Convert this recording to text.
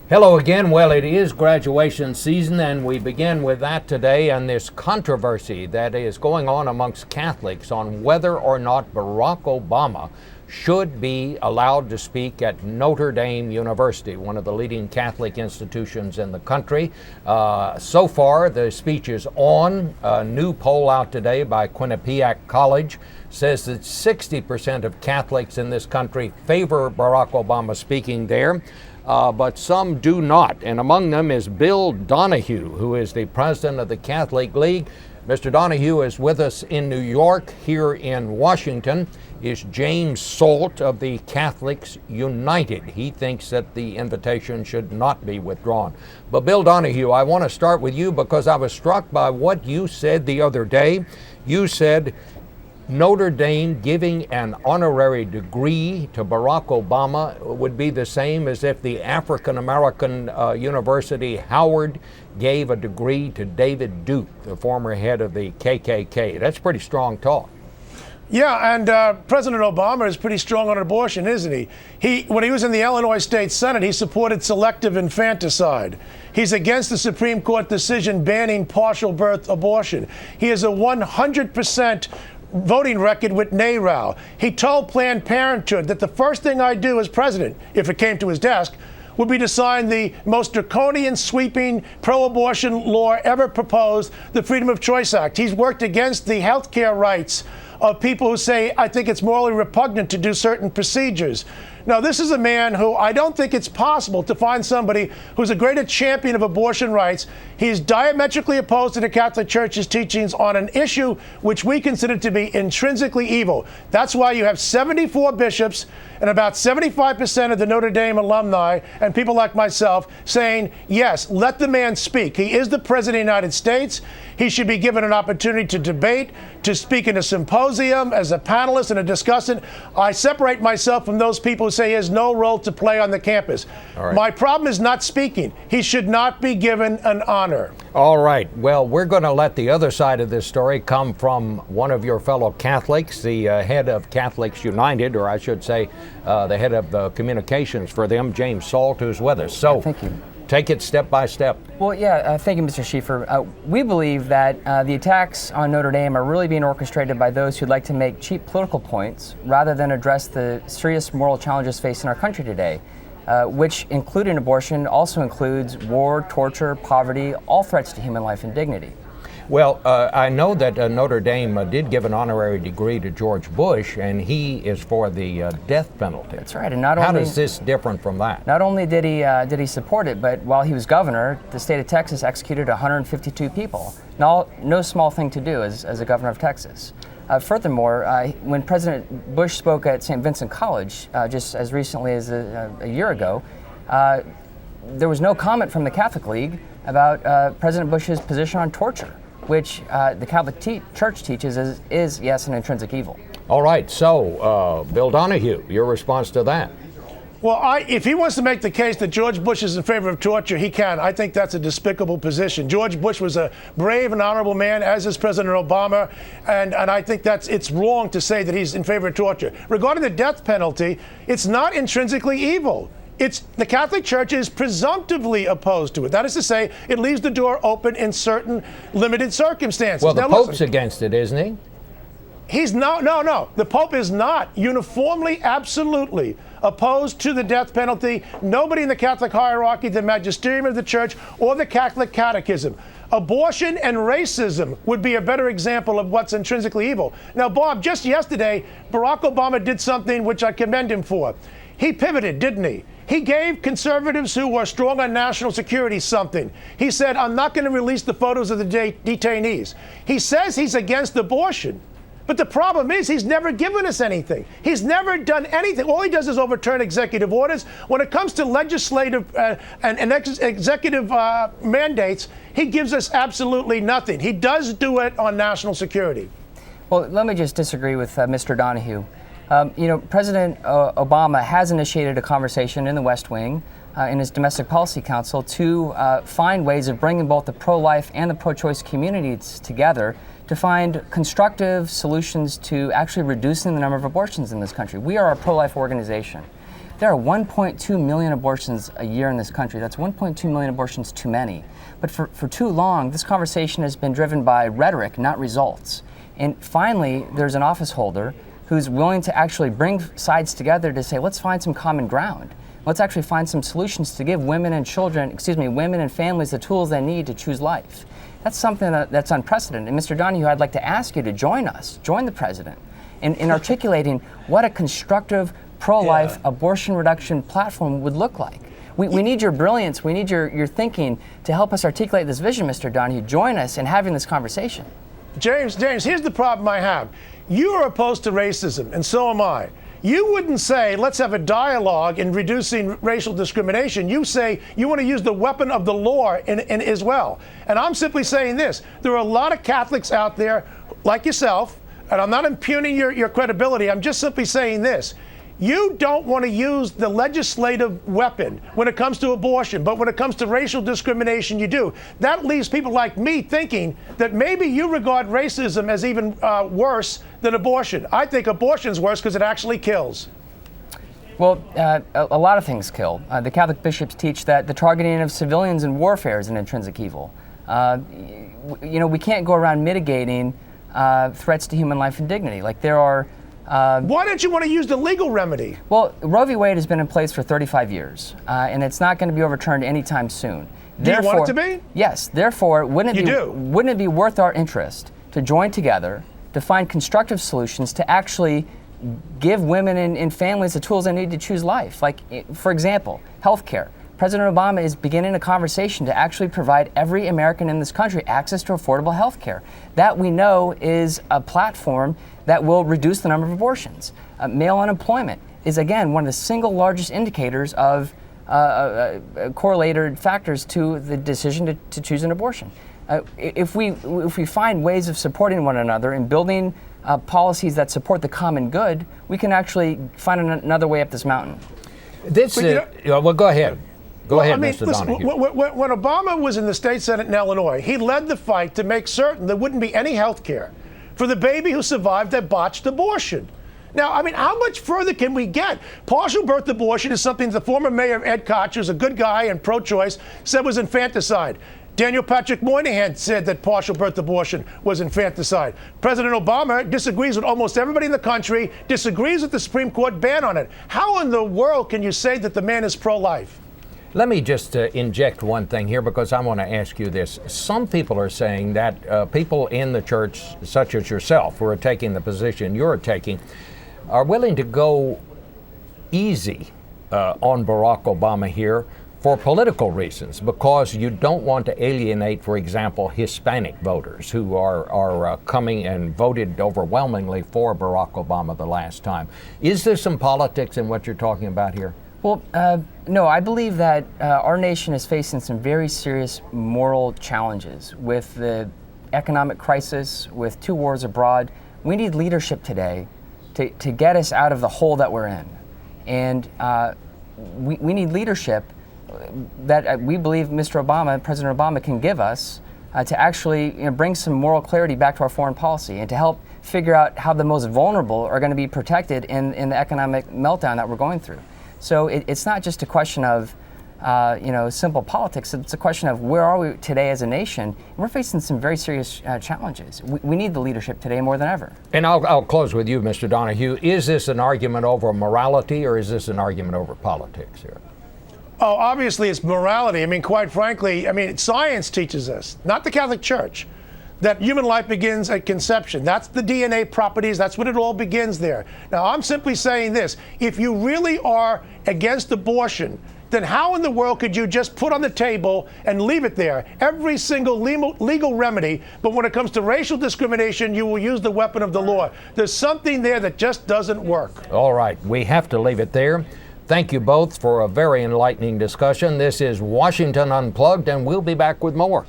Hello again. Well, it is graduation season, and we begin with that today and this controversy that is going on amongst Catholics on whether or not Barack Obama should be allowed to speak at Notre Dame University, one of the leading Catholic institutions in the country. So far, the speech is on. A new poll out today by Quinnipiac College says that 60% of Catholics in this country favor Barack Obama speaking there. But some do not. And among them is Bill Donohue, who is the president of the Catholic League. Mr. Donohue is with us in New York. Here in Washington is James Salt of the Catholics United. He thinks that the invitation should not be withdrawn. But Bill Donohue, I want to start with you because I was struck by what you said the other day. You said Notre Dame giving an honorary degree to Barack Obama would be the same as if the African American University Howard gave a degree to David Duke, the former head of the KKK. That's pretty strong talk. Yeah, and President Obama is pretty strong on abortion, isn't he? When he was in the Illinois State Senate, he supported selective infanticide. He's against the Supreme Court decision banning partial birth abortion. He has a 100% voting record with NARAL. He told Planned Parenthood that the first thing I'd do as president, if it came to his desk, would be to sign the most draconian, sweeping pro-abortion law ever proposed, the Freedom of Choice Act. He's worked against the health care rights of people who say, I think it's morally repugnant to do certain procedures. Now, this is a man who I don't think it's possible to find somebody who's a greater champion of abortion rights. He's diametrically opposed to the Catholic Church's teachings on an issue which we consider to be intrinsically evil. That's why you have 74 bishops and about 75% of the Notre Dame alumni and people like myself saying, yes, let the man speak. He is the President of the United States. He should be given an opportunity to debate, to speak in a symposium as a panelist and a discussant. I separate myself from those people who say he has no role to play on the campus. All right. My problem is not speaking. He should not be given an honor. All right. Well, we're going to let the other side of this story come from one of your fellow Catholics, the head of Catholics United, or I should say the head of the communications for them, James Salt, who's with us. So thank you. Take it step by step. Well, yeah, thank you, Mr. Schieffer. We believe that the attacks on Notre Dame are really being orchestrated by those who'd like to make cheap political points rather than address the serious moral challenges facing our country today, which, including abortion, also includes war, torture, poverty, all threats to human life and dignity. Well, I know that Notre Dame did give an honorary degree to George Bush, and he is for the death penalty. That's right. And not How only does this different from that? Not only did he support it, but while he was governor, the state of Texas executed 152 people. No small thing to do as a governor of Texas. Furthermore, when President Bush spoke at St. Vincent College just as recently as a year ago, there was no comment from the Catholic League about President Bush's position on torture, which the Catholic Church teaches is, yes, an intrinsic evil. All right, so Bill Donohue, your response to that? Well, if he wants to make the case that George Bush is in favor of torture, he can. I think that's a despicable position. George Bush was a brave and honorable man, as is President Obama, and I think it's wrong to say that he's in favor of torture. Regarding the death penalty, it's not intrinsically evil. The Catholic Church is presumptively opposed to it. That is to say, it leaves the door open in certain limited circumstances. Well, the now, Pope's listen, against it, isn't he? He's no. The Pope is not uniformly, absolutely opposed to the death penalty. Nobody in the Catholic hierarchy, the magisterium of the Church, or the Catholic Catechism. Abortion and racism would be a better example of what's intrinsically evil. Now, Bob, just yesterday, Barack Obama did something which I commend him for. He pivoted, didn't he? He gave conservatives who were strong on national security something. He said, I'm not going to release the photos of the detainees. He says he's against abortion. But the problem is he's never given us anything. He's never done anything. All he does is overturn executive orders. When it comes to legislative and executive mandates, he gives us absolutely nothing. He does do it on national security. Well, let me just disagree with Mr. Donohue. President Obama has initiated a conversation in the West Wing in his Domestic Policy Council to find ways of bringing both the pro-life and the pro-choice communities together to find constructive solutions to actually reducing the number of abortions in this country. We are a pro-life organization. There are 1.2 million abortions a year in this country. That's 1.2 million abortions too many. But for too long, this conversation has been driven by rhetoric, not results. And finally, there's an office holder who's willing to actually bring sides together to say, let's find some common ground. Let's actually find some solutions to give women and families the tools they need to choose life. That's something that's unprecedented. And Mr. Donohue, I'd like to ask you to join us, join the president, in articulating what a constructive pro-life abortion reduction platform would look like. We need your brilliance, we need your thinking to help us articulate this vision, Mr. Donohue. Join us in having this conversation. James, here's the problem I have. You are opposed to racism, and so am I. You wouldn't say, let's have a dialogue in reducing racial discrimination. You say you want to use the weapon of the law in as well. And I'm simply saying this. There are a lot of Catholics out there, like yourself, and I'm not impugning your credibility. I'm just simply saying this. You don't want to use the legislative weapon when it comes to abortion, but when it comes to racial discrimination, you do. That leaves people like me thinking that maybe you regard racism as even worse than abortion. I think abortion's worse because it actually kills. Well, a lot of things kill. The Catholic bishops teach that the targeting of civilians in warfare is an intrinsic evil. We can't go around mitigating threats to human life and dignity. Like there are. Why don't you want to use the legal remedy? Well, Roe v. Wade has been in place for 35 years, and it's not going to be overturned anytime soon. Do you want it to be? Yes. Therefore, wouldn't it be worth our interest to join together to find constructive solutions to actually give women and families the tools they need to choose life? Like, for example, healthcare. President Obama is beginning a conversation to actually provide every American in this country access to affordable health care. That we know is a platform that will reduce the number of abortions. Male unemployment is, again, one of the single largest indicators of correlated factors to the decision to choose an abortion. If we find ways of supporting one another and building policies that support the common good, we can actually find another way up this mountain. Well, go ahead. Go ahead, Mr. Listen, Donohue. when Obama was in the state Senate in Illinois, he led the fight to make certain there wouldn't be any health care for the baby who survived a botched abortion. Now, I mean, how much further can we get? Partial birth abortion is something the former mayor of Ed Koch, who's a good guy and pro-choice, said was infanticide. Daniel Patrick Moynihan said that partial birth abortion was infanticide. President Obama disagrees with almost everybody in the country, disagrees with the Supreme Court ban on it. How in the world can you say that the man is pro-life? Let me just inject one thing here because I want to ask you this. Some people are saying that people in the church, such as yourself, who are taking the position you're taking, are willing to go easy on Barack Obama here for political reasons, because you don't want to alienate, for example, Hispanic voters who are coming and voted overwhelmingly for Barack Obama the last time. Is there some politics in what you're talking about here? Well, no, I believe that our nation is facing some very serious moral challenges with the economic crisis, with 2 wars abroad. We need leadership today to get us out of the hole that we're in. And we need leadership that we believe President Obama can give us to actually bring some moral clarity back to our foreign policy and to help figure out how the most vulnerable are going to be protected in the economic meltdown that we're going through. So it's not just a question of simple politics. It's a question of where are we today as a nation. We're facing some very serious challenges. We need the leadership today more than ever. And I'll close with you, Mr. Donohue. Is this an argument over morality or is this an argument over politics here? Oh, obviously it's morality. I mean, quite frankly, science teaches us, not the Catholic Church, that human life begins at conception. That's the DNA properties. That's when it all begins there. Now, I'm simply saying this. If you really are against abortion, then how in the world could you just put on the table and leave it there every single legal remedy, but when it comes to racial discrimination, you will use the weapon of the law? There's something there that just doesn't work. All right. We have to leave it there. Thank you both for a very enlightening discussion. This is Washington Unplugged, and we'll be back with more.